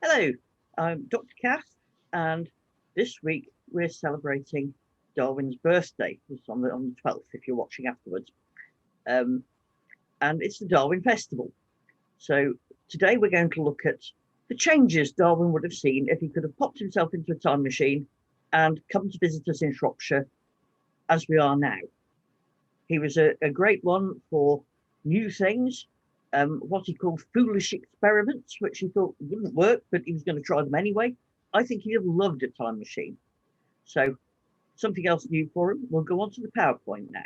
Hello, I'm Dr. Cath, and this week we're celebrating Darwin's birthday. It's on the 12th if you're watching afterwards. Um, and it's the Darwin Festival. So today we're going to look at the changes Darwin would have seen if he could have popped himself into a time machine and come to visit us in Shropshire as we are now. He was a great one for new things, what he called foolish experiments, which he thought wouldn't work, but he was going to try them anyway. I think he'd have loved a time machine. So something else new for him. We'll go on to the PowerPoint now.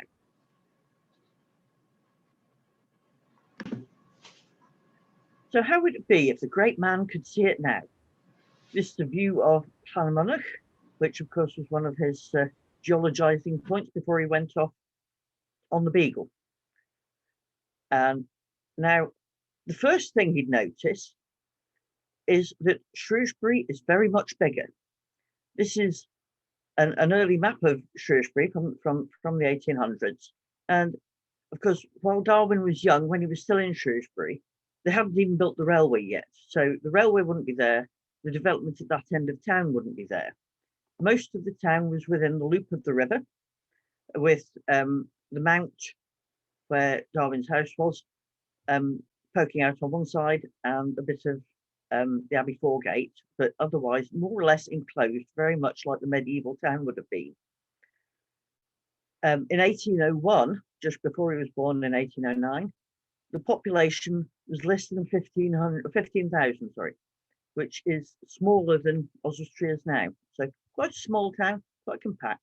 So how would it be if the great man could see it now? This is the view of Harmonic, which of course was one of his geologizing points before he went off on the Beagle. And now the first thing he'd notice is that Shrewsbury is very much bigger. This is an early map of Shrewsbury from the 1800s. And of course, while Darwin was young, when he was still in Shrewsbury, they hadn't even built the railway yet. So the railway wouldn't be there. The development at that end of town wouldn't be there. Most of the town was within the loop of the river, with the mount where Darwin's house was poking out on one side and a bit of the Abbey Foregate, but otherwise more or less enclosed, very much like the medieval town would have been. In 1801, just before he was born in 1809, the population was less than 15,000, which is smaller than Austria is now. So quite a small town, quite compact.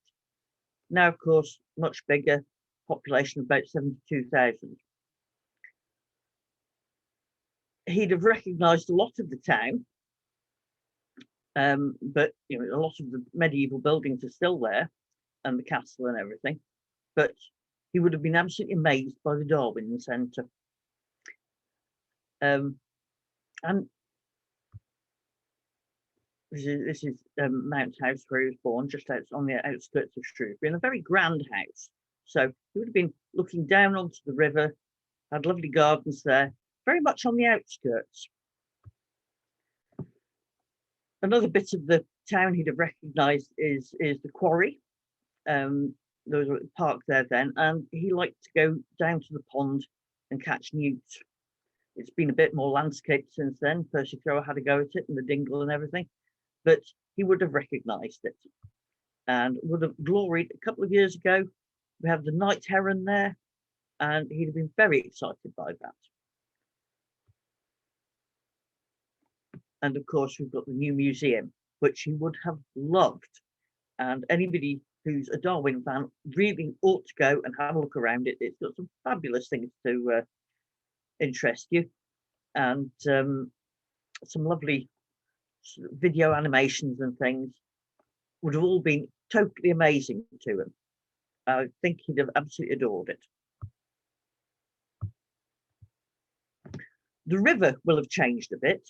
Now, of course, much bigger, population of about 72,000. He'd have recognised a lot of the town, but a lot of the medieval buildings are still there, and the castle and everything. But he would have been absolutely amazed by the Darwin Centre. And this is Mount House where he was born, just out on the outskirts of Shrewsbury, in a very grand house. So he would have been looking down onto the river, had lovely gardens there, very much on the outskirts. Another bit of the town he'd have recognised is the quarry. There was a park there then, and he liked to go down to the pond and catch newt. It's been a bit more landscaped since then. Percy Thrower had a go at it and the dingle and everything, but he would have recognised it and would have gloried. A couple of years ago, we have the night heron there, and he'd have been very excited by that. And of course, we've got the new museum, which he would have loved. And anybody who's a Darwin fan really ought to go and have a look around it. It's got some fabulous things to interest you, and some lovely video animations and things would have all been totally amazing to him. I think he'd have absolutely adored it. The river will have changed a bit.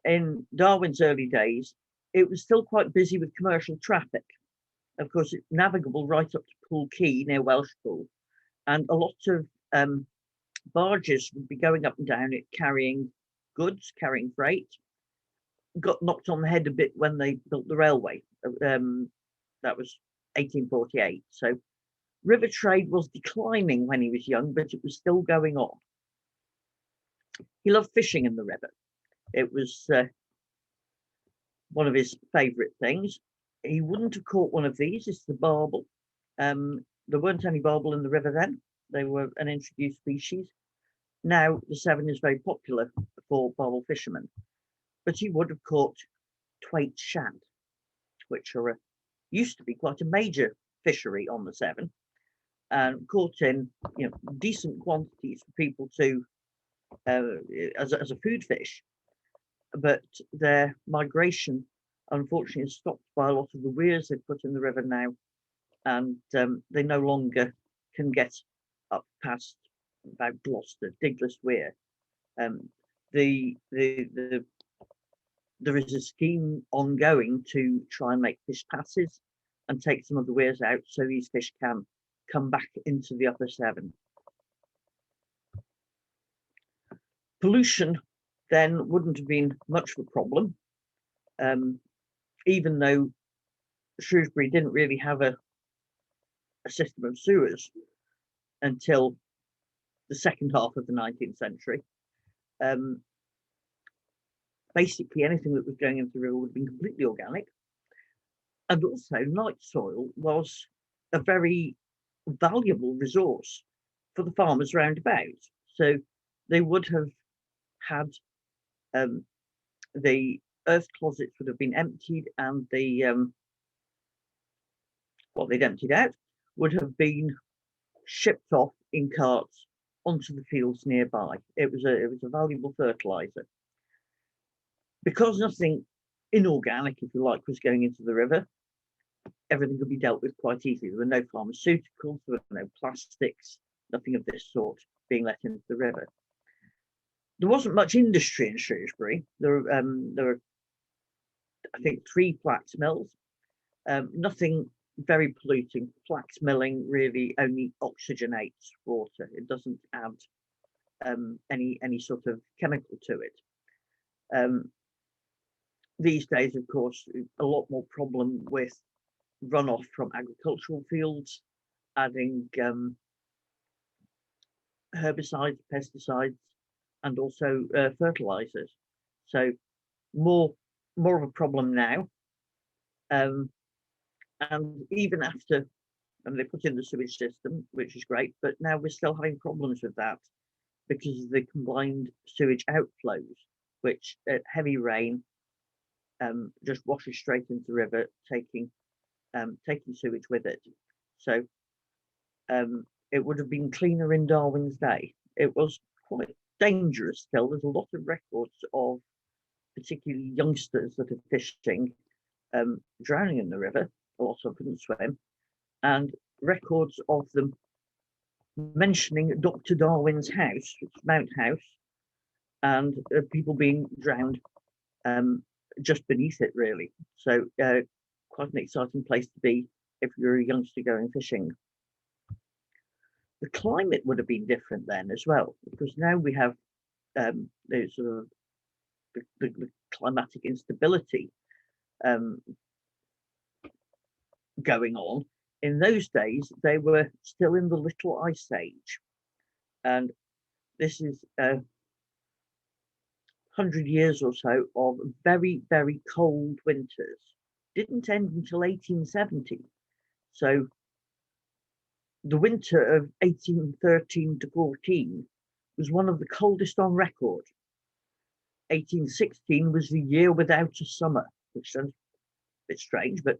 In Darwin's early days, it was still quite busy with commercial traffic. Of course, it's navigable right up to Poole Quay near Welshpool, and a lot of barges would be going up and down it, carrying goods, carrying freight. Got knocked on the head a bit when they built the railway. That was 1848. So river trade was declining when he was young, but it was still going on. He loved fishing in the river. It was one of his favourite things. He wouldn't have caught one of these. It's the barbel. There weren't any barbel in the river then. They were an introduced species. Now the Severn is very popular for barbel fishermen, but he would have caught twait shad, which are used to be quite a major fishery on the Severn, and caught in decent quantities for people to as a food fish. But their migration, unfortunately, is stopped by a lot of the weirs they've put in the river now, and they no longer can get up past about Gloucester, Diglas Weir. There is a scheme ongoing to try and make fish passes and take some of the weirs out so these fish can come back into the upper Severn. Pollution then wouldn't have been much of a problem. even though Shrewsbury didn't really have a system of sewers until the second half of the 19th century. Basically, anything that was going into the river would have been completely organic. And also, night soil was a very valuable resource for the farmers round about. So they would have had the earth closets would have been emptied, and the what they'd emptied out would have been shipped off in carts onto the fields nearby. It was a valuable fertilizer. Because nothing inorganic, if you like, was going into the river, everything could be dealt with quite easily. There were no pharmaceuticals, there were no plastics, nothing of this sort being let into the river. There wasn't much industry in Shrewsbury. There were, I think, 3 flax mills. Nothing very polluting. Flax milling really only oxygenates water. It doesn't add any sort of chemical to it. These days, of course, a lot more problem with runoff from agricultural fields, adding herbicides, pesticides, and also fertilizers. So more of a problem now. And even after, they put in the sewage system, which is great, but now we're still having problems with that because of the combined sewage outflows, which at heavy rain just washes straight into the river, taking sewage with it. So it would have been cleaner in Darwin's day. It was quite dangerous still. There's a lot of records of particularly youngsters that are fishing drowning in the river. A lot of them couldn't swim, and records of them mentioning Dr. Darwin's house, Mount House, and people being drowned just beneath it, really. So quite an exciting place to be if you're a youngster going fishing. The climate would have been different then as well, because now we have the sort of the climatic instability going on. In those days, they were still in the Little Ice Age, and this is 100 years or so of very, very cold winters. Didn't end until 1870. So the winter of 1813 to 14 was one of the coldest on record. 1816 was the year without a summer, which sounds a bit strange, but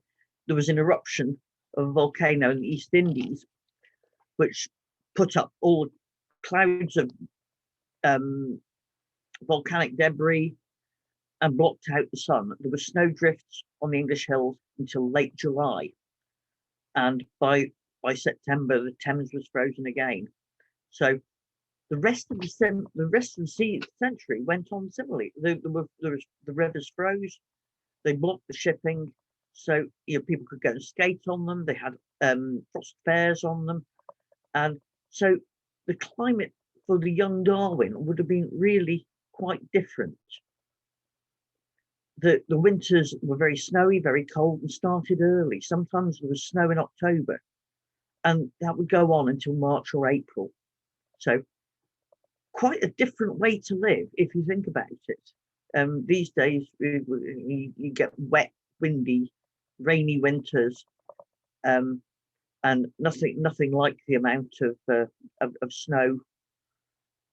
there was an eruption of a volcano in the East Indies, which put up all clouds of volcanic debris and blocked out the sun. There were snow drifts on the English hills until late July, and by September the Thames was frozen again. So the rest of the century went on similarly. The rivers froze, they blocked the shipping, so people could go and skate on them. They had frost fairs on them, and so the climate for the young Darwin would have been really quite different. The winters were very snowy, very cold, and started early. Sometimes there was snow in October, and that would go on until March or April. So quite a different way to live if you think about it. These days you get wet, windy, rainy winters, and nothing like the amount of snow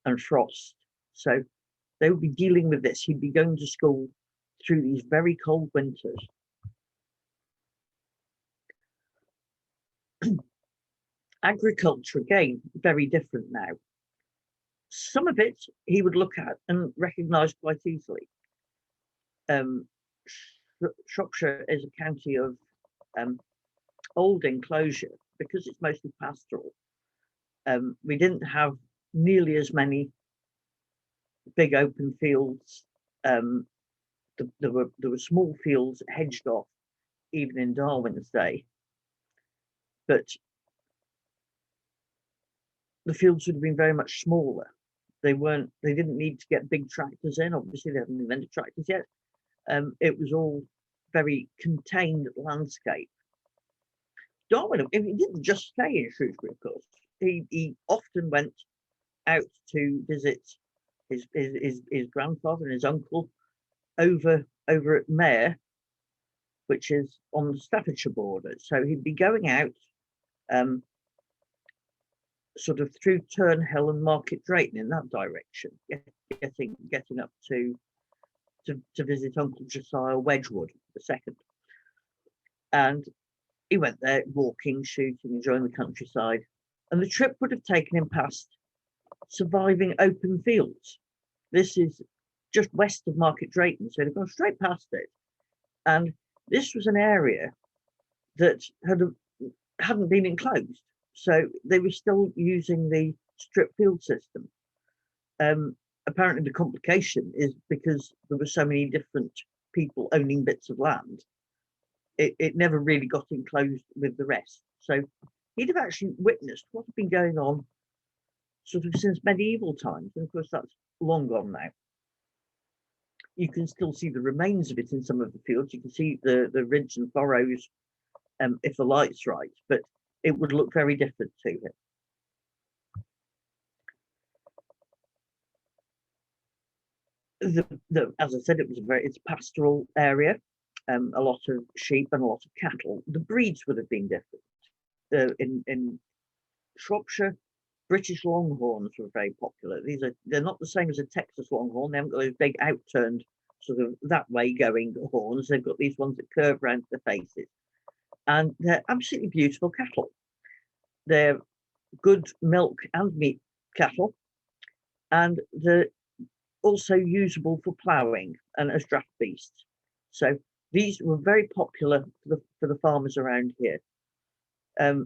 and frost. So they would be dealing with this. He'd be going to school through these very cold winters. Agriculture, again, very different now. Some of it he would look at and recognise quite easily. Shropshire is a county of old enclosure because it's mostly pastoral. We didn't have nearly as many big open fields. There were small fields hedged off even in Darwin's day, but the fields would have been very much smaller. They didn't need to get big tractors in. Obviously, they haven't invented tractors yet, It was all very contained landscape. Darwin, he didn't just stay in Shrewsbury, of course. He often went out to visit his grandfather and his uncle over at Mare, which is on the Staffordshire border. So he'd be going out sort of through Turnhill and Market Drayton in that direction, getting up to visit Uncle Josiah Wedgwood II. And he went there walking, shooting, enjoying the countryside. And the trip would have taken him past surviving open fields. This is just west of Market Drayton, so they've gone straight past it. And this was an area that hadn't been enclosed, so they were still using the strip field system. Apparently the complication is because there were so many different people owning bits of land, it never really got enclosed with the rest. So he'd have actually witnessed what had been going on sort of since medieval times, and of course that's long gone now. You can still see the remains of it in some of the fields. You can see the ridge and furrows if the light's right, but it would look very different to him. As I said, it's a pastoral area, a lot of sheep and a lot of cattle. The breeds would have been different. In Shropshire, British Longhorns were very popular. They're not the same as a Texas Longhorn. They haven't got those big outturned sort of that way going horns. They've got these ones that curve around their faces, and they're absolutely beautiful cattle. They're good milk and meat cattle, and they're also usable for ploughing and as draft beasts. So these were very popular for the farmers around here.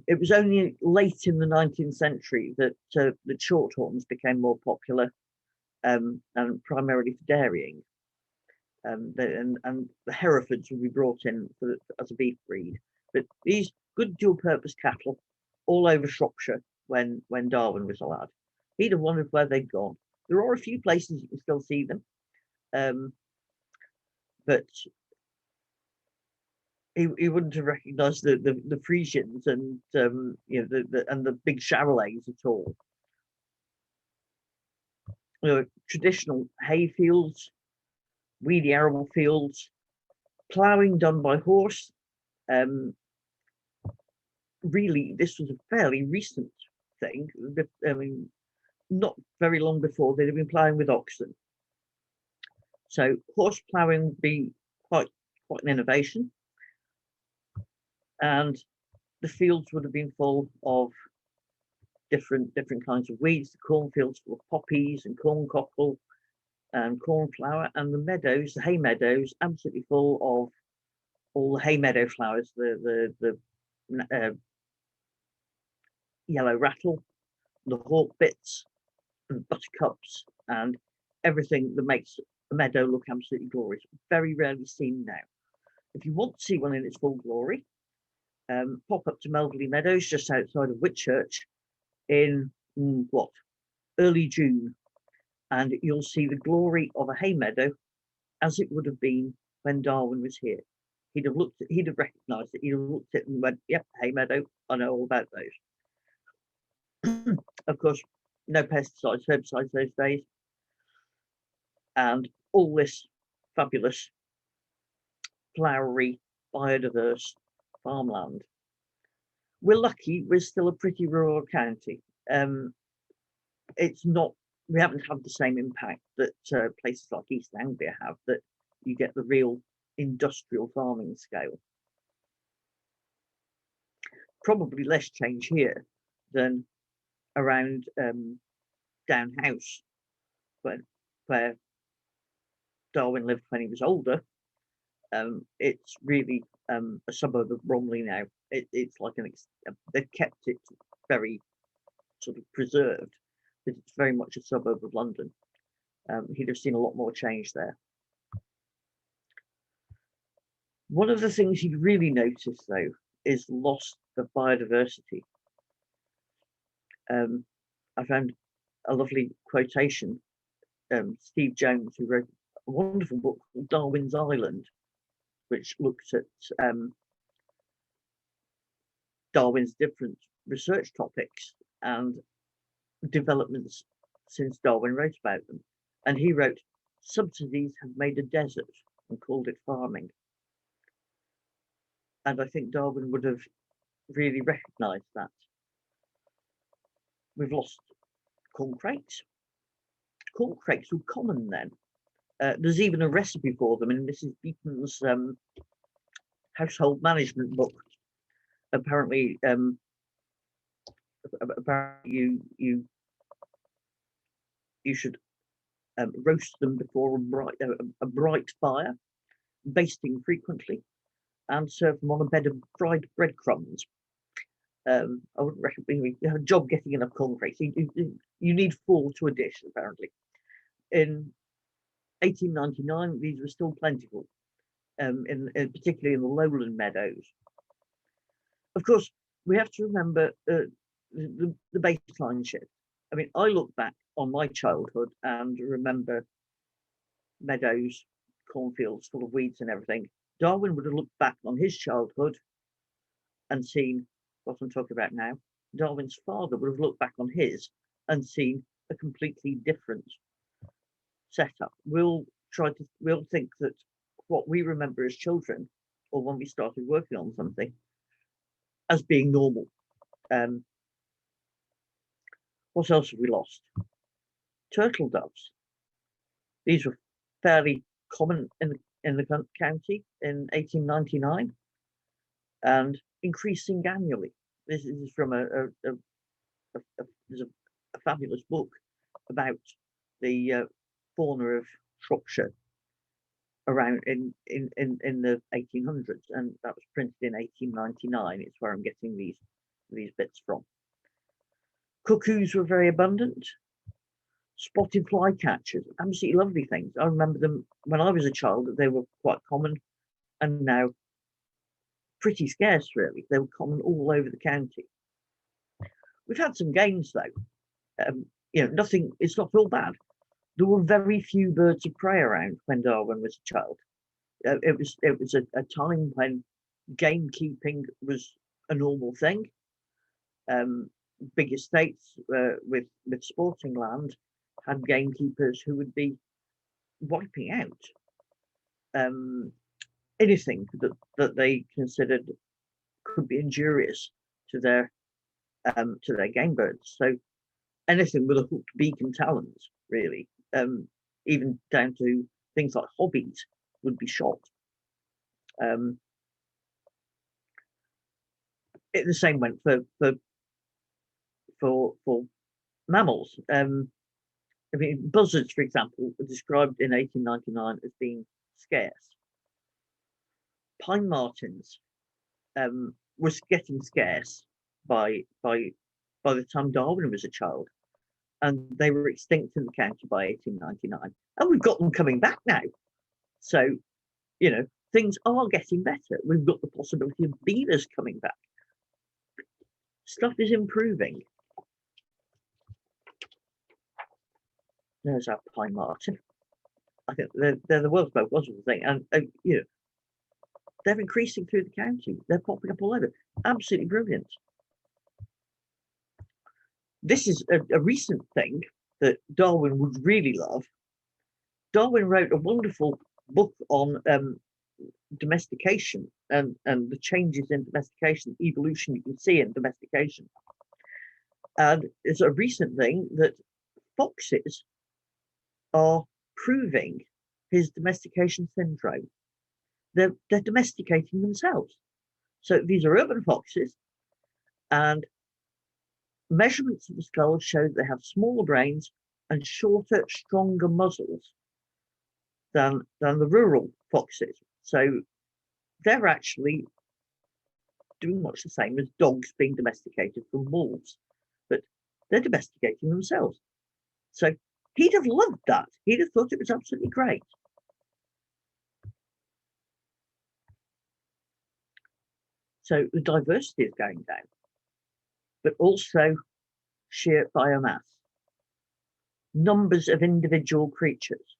It was only late in the 19th century that the shorthorns became more popular, and primarily for dairying. And the Herefords would be brought in as a beef breed. But these good dual-purpose cattle all over Shropshire when Darwin was a lad. He'd have wondered where they'd gone. There are a few places you can still see them, but he wouldn't have recognised the Frisians and the big Chevrolets at all. Traditional hayfields, weedy arable fields, ploughing done by horse. Really, this was a fairly recent thing. I mean, not very long before they'd have been ploughing with oxen. So horse ploughing would be quite an innovation. And the fields would have been full of different kinds of weeds. The cornfields full of poppies and corn cockle and cornflower, and the meadows, the hay meadows, absolutely full of all the hay meadow flowers, the yellow rattle, the hawkbits, and buttercups, and everything that makes a meadow look absolutely glorious. Very rarely seen now. If you want to see one in its full glory, pop up to Melverley Meadows, just outside of Whitchurch, in early June, and you'll see the glory of a hay meadow as it would have been when Darwin was here. He'd have recognised it. He'd have looked at it and went, "Yep, hay meadow. I know all about those." Of course, no pesticides, herbicides those days, and all this fabulous, flowery, biodiverse farmland. We're lucky we're still a pretty rural county. It's not, we haven't had the same impact that places like East Anglia have, that you get the real industrial farming scale. Probably less change here than around Down House, where Darwin lived when he was older. It's really a suburb of Bromley now. It's like they've kept it very sort of preserved, but it's very much a suburb of London. He'd have seen a lot more change there. One of the things he'd really noticed, though, is loss of biodiversity. I found a lovely quotation. Steve Jones, who wrote a wonderful book called Darwin's Island, which looks at Darwin's different research topics and developments since Darwin wrote about them. And he wrote, "Subsidies have made a desert," and called it farming. And I think Darwin would have really recognised that. We've lost corncrakes. Corncrakes were common then. There's even a recipe for them in Mrs. Beeton's household management book. Apparently, you should roast them before a bright fire, basting frequently, and serve them on a bed of fried breadcrumbs. I wouldn't recommend you have a job getting enough corncrakes. You need 4 to a dish, apparently. In 1899, these were still plentiful, particularly in the lowland meadows. Of course, we have to remember the baseline shift. I mean, I look back on my childhood and remember meadows, cornfields full of weeds and everything. Darwin would have looked back on his childhood and seen what I'm talking about now. Darwin's father would have looked back on his and seen a completely different setup. We'll think that what we remember as children, or when we started working on something, as being normal. What else have we lost? Turtle doves. These were fairly common in the county in 1899 and increasing annually. This is from there's a fabulous book about the fauna of Shropshire around in the 1800s, and that was printed in 1899. It's where I'm getting these bits from. Cuckoos were very abundant. Spotted flycatchers, absolutely lovely things. I remember them when I was a child, that they were quite common, and now pretty scarce, really. They were common all over the county. We've had some gains, though. Nothing, it's not all bad. There were very few birds of prey around when Darwin was a child. It was a time when gamekeeping was a normal thing. Big estates with sporting land had gamekeepers who would be wiping out anything that they considered could be injurious to their game birds. So anything with a hooked beak and talons, really, even down to things like hobbies, would be shot. The same went for mammals. I mean, buzzards, for example, were described in 1899 as being scarce. Pine martins was getting scarce by the time Darwin was a child, and they were extinct in the county by 1899. And we've got them coming back now. So, things are getting better. We've got the possibility of beavers coming back. Stuff is improving. There's our pine marten. I think they're the world's most wonderful thing, and they're increasing through the county. They're popping up all over. Absolutely brilliant. This is a recent thing that Darwin would really love. Darwin wrote a wonderful book on domestication and the changes in domestication, evolution you can see in domestication. And it's a recent thing that foxes are proving his domestication syndrome. They're domesticating themselves. So these are urban foxes, and measurements of the skulls show they have smaller brains and shorter, stronger muzzles than the rural foxes. So they're actually doing much the same as dogs being domesticated from wolves, but they're domesticating themselves. So he'd have loved that. He'd have thought it was absolutely great. So the diversity is going down, but also sheer biomass, numbers of individual creatures.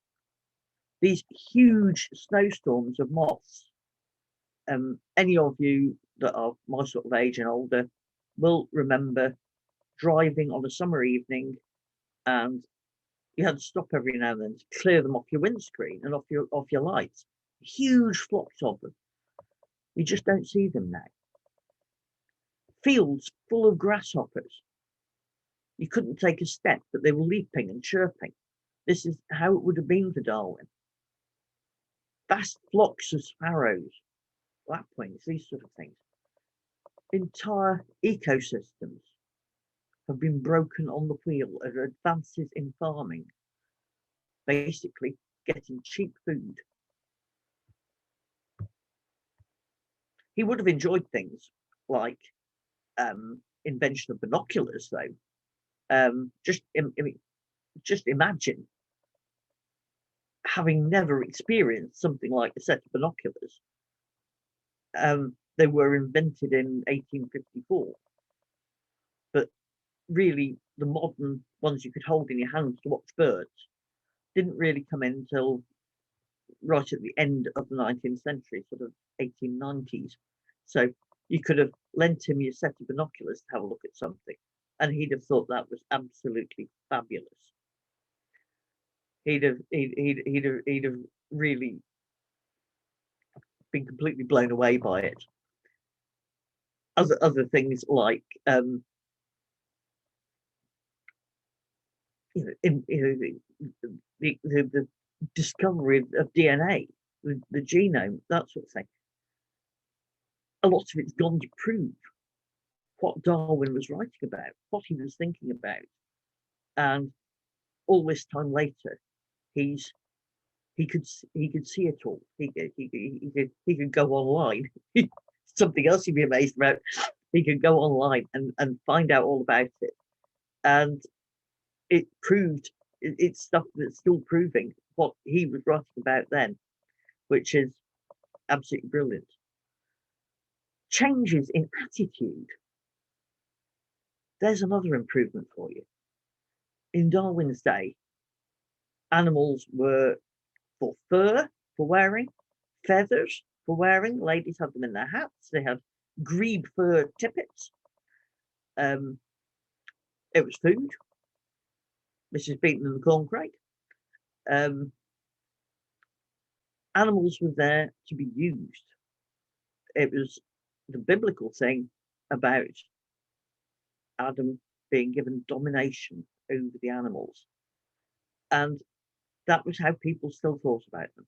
these huge snowstorms of moths. Any of you that are my sort of age and older will remember driving on a summer evening, and you had to stop every now and then to clear them off your windscreen and off your lights. Huge flocks of them. You just don't see them now. Fields full of grasshoppers. You couldn't take a step, but they were leaping and chirping. This is how it would have been for Darwin. Vast flocks of sparrows, lapwings, these sort of things. Entire ecosystems have been broken on the wheel as advances in farming, basically getting cheap food. He would have enjoyed things like invention of binoculars, though. Just imagine having never experienced something like a set of binoculars. They were invented in 1854, but really the modern ones you could hold in your hands to watch birds didn't really come in until right at the end of the 19th century, sort of 1890s. So you could have lent him your set of binoculars to have a look at something, and he'd have thought that was absolutely fabulous. He'd have really been completely blown away by it. Other things like the discovery of DNA, the genome, that sort of thing. A lot of it's gone to prove what Darwin was writing about, what he was thinking about, and all this time later, he could see it all. He could go online. Something else you'd be amazed about. He could go online and find out all about it, and it proved it's stuff that's still proving what he was writing about then, which is absolutely brilliant. Changes in attitude. There's another improvement for you. In Darwin's day, animals were for fur, for wearing, feathers for wearing. Ladies had them in their hats. They had grebe fur tippets. It was food. Mrs. Beaton and the corn crake. Animals were there to be used. It was the biblical thing about Adam being given domination over the animals. And that was how people still thought about them.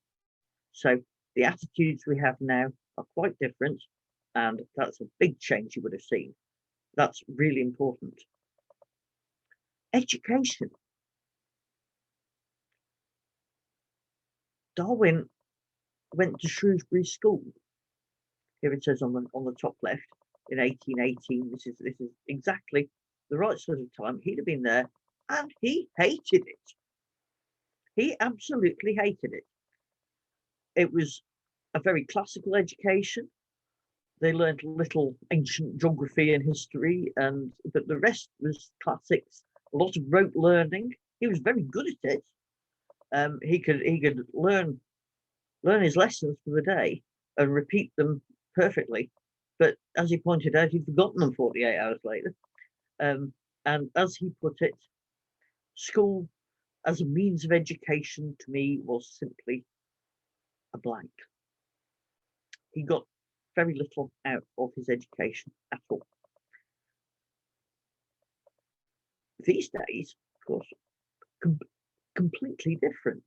So the attitudes we have now are quite different, and that's a big change you would have seen. That's really important. Education. Darwin went to Shrewsbury School. Here it says on the top left in 1818. This is exactly the right sort of time. He'd have been there, and he hated it. He absolutely hated it. It was a very classical education. They learned little ancient geography and history, but the rest was classics. A lot of rote learning. He was very good at it. He could learn his lessons for the day and repeat them perfectly. But as he pointed out, he'd forgotten them 48 hours later. And as he put it, school as a means of education to me was simply a blank. He got very little out of his education at all. These days, of course, completely different.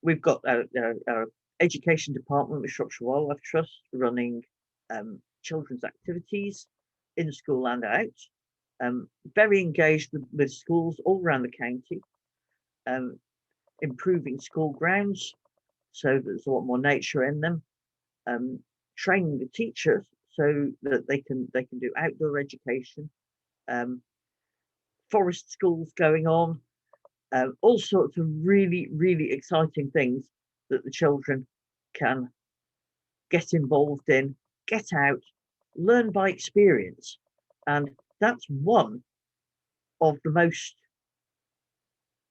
We've got our education department with Shropshire Wildlife Trust running children's activities in school and out. Very engaged with schools all around the county, improving school grounds so there's a lot more nature in them, training the teachers so that they can do outdoor education, forest schools going on, all sorts of really exciting things that the children can get involved in, get out, learn by experience. And that's one of the most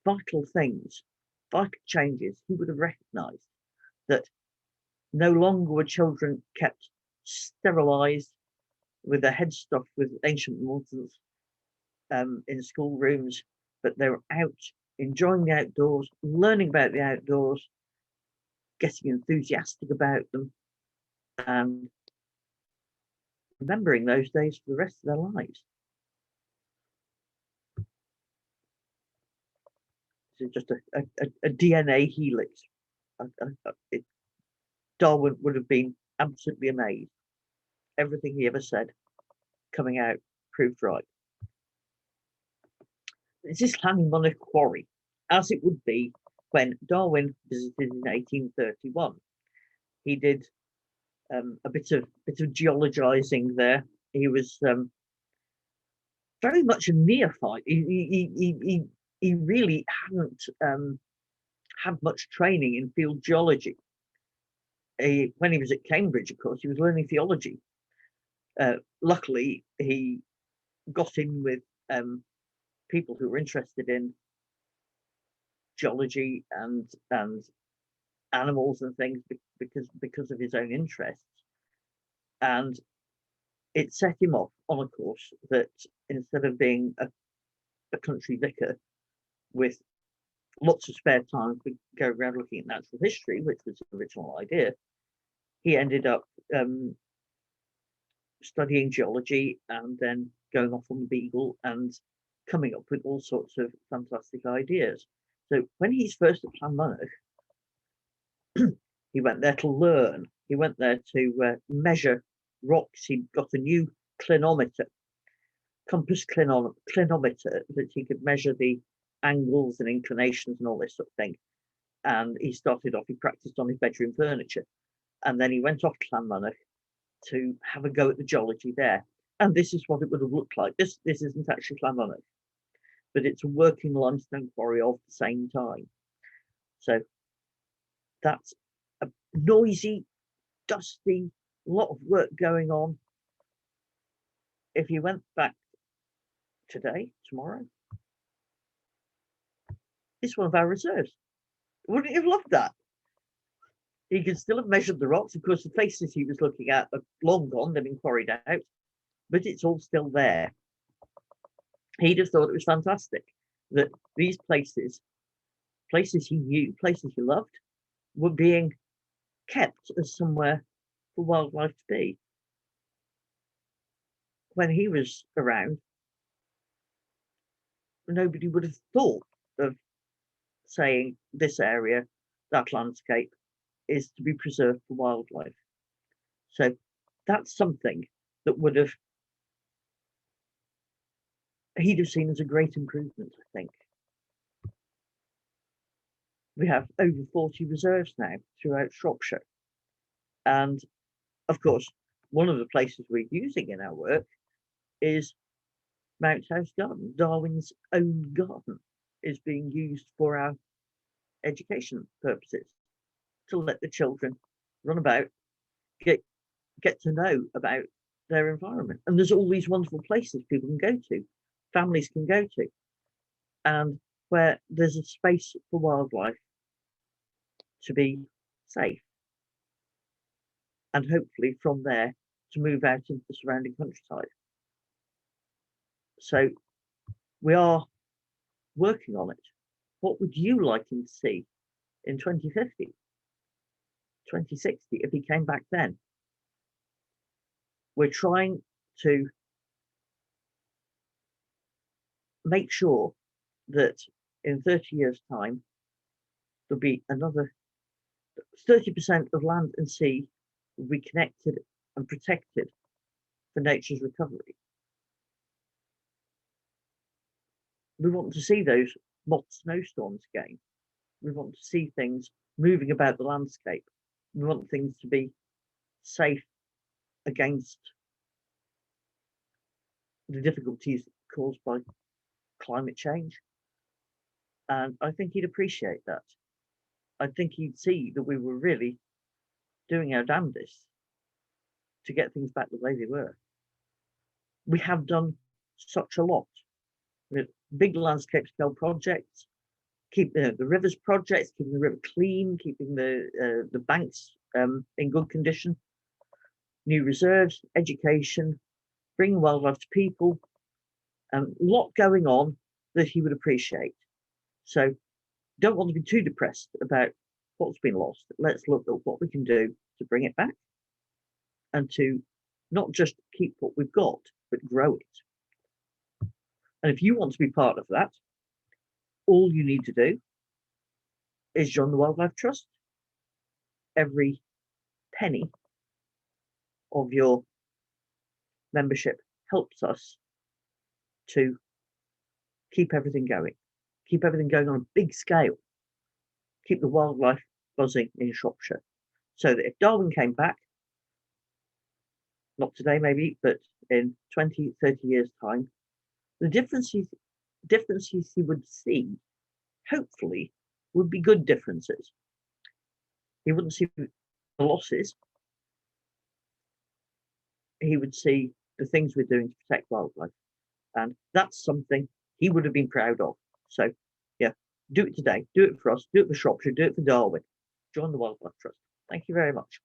vital things vital changes, he would have recognised that no longer were children kept sterilised with their heads stuffed with ancient nonsense in schoolrooms, but they were out enjoying the outdoors, learning about the outdoors, getting enthusiastic about them, and remembering those days for the rest of their lives. It's just a DNA helix. Darwin would have been absolutely amazed. Everything he ever said coming out proved right. This is Monarch Quarry, as it would be when Darwin visited in 1831. He did a bit of geologizing there. He was very much a neophyte. He really hadn't had much training in field geology. When he was at Cambridge, of course, he was learning theology. Luckily, he got in with people who were interested in geology and animals and things because of his own interests, and it set him off on a course that instead of being a country vicar with lots of spare time to go around looking at natural history, which was the original idea, he ended up studying geology and then going off on the Beagle and coming up with all sorts of fantastic ideas. So when he's first at Monarch, he went there to learn. He went there to measure rocks. He got a new clinometer, compass clinometer, that he could measure the angles and inclinations and all this sort of thing. And he started off, he practiced on his bedroom furniture. And then he went off to Monarch to have a go at the geology there. And this is what it would have looked like. This isn't actually Monarch, but it's a working limestone quarry of the same time. So that's a noisy, dusty, lot of work going on. If you went back today, tomorrow, it's one of our reserves. Wouldn't you have loved that? He could still have measured the rocks. Of course, the places he was looking at are long gone, they've been quarried out, but it's all still there. He'd have thought it was fantastic that these places he knew, places he loved, were being kept as somewhere for wildlife to be. When he was around, nobody would have thought of saying this area, that landscape, is to be preserved for wildlife. So that's something that he'd have seen as a great improvement, I think. We have over 40 reserves now throughout Shropshire. And of course, one of the places we're using in our work is Mount House Garden. Darwin's own garden is being used for our education purposes, to let the children run about, get to know about their environment. And there's all these wonderful places people can go to, families can go to, and where there's a space for wildlife to be safe. And hopefully from there to move out into the surrounding countryside. So we are working on it. What would you like him to see in 2050, 2060, if he came back then? We're trying to make sure that in 30 years' time, there'll be another 30% of land and sea will be connected and protected for nature's recovery. We want to see those moth snowstorms again. We want to see things moving about the landscape. We want things to be safe against the difficulties caused by climate change. And I think he'd appreciate that. I think he'd see that we were really doing our damnedest to get things back the way they were. We have done such a lot with big landscape scale projects, keep the rivers projects, keeping the river clean, keeping the banks in good condition, new reserves, education, bringing wildlife to people, a lot going on that he would appreciate. So don't want to be too depressed about what's been lost. Let's look at what we can do to bring it back and to not just keep what we've got, but grow it. And if you want to be part of that, all you need to do is join the Wildlife Trust. Every penny of your membership helps us to keep everything going on a big scale, keep the wildlife buzzing in Shropshire, so that if Darwin came back, not today maybe, but in 20, 30 years' time, the differences he would see, hopefully, would be good differences. He wouldn't see the losses. He would see the things we're doing to protect wildlife. And that's something he would have been proud of. So, yeah, do it today. Do it for us. Do it for Shropshire. Do it for Darwin. Join the Wildlife Trust. Thank you very much.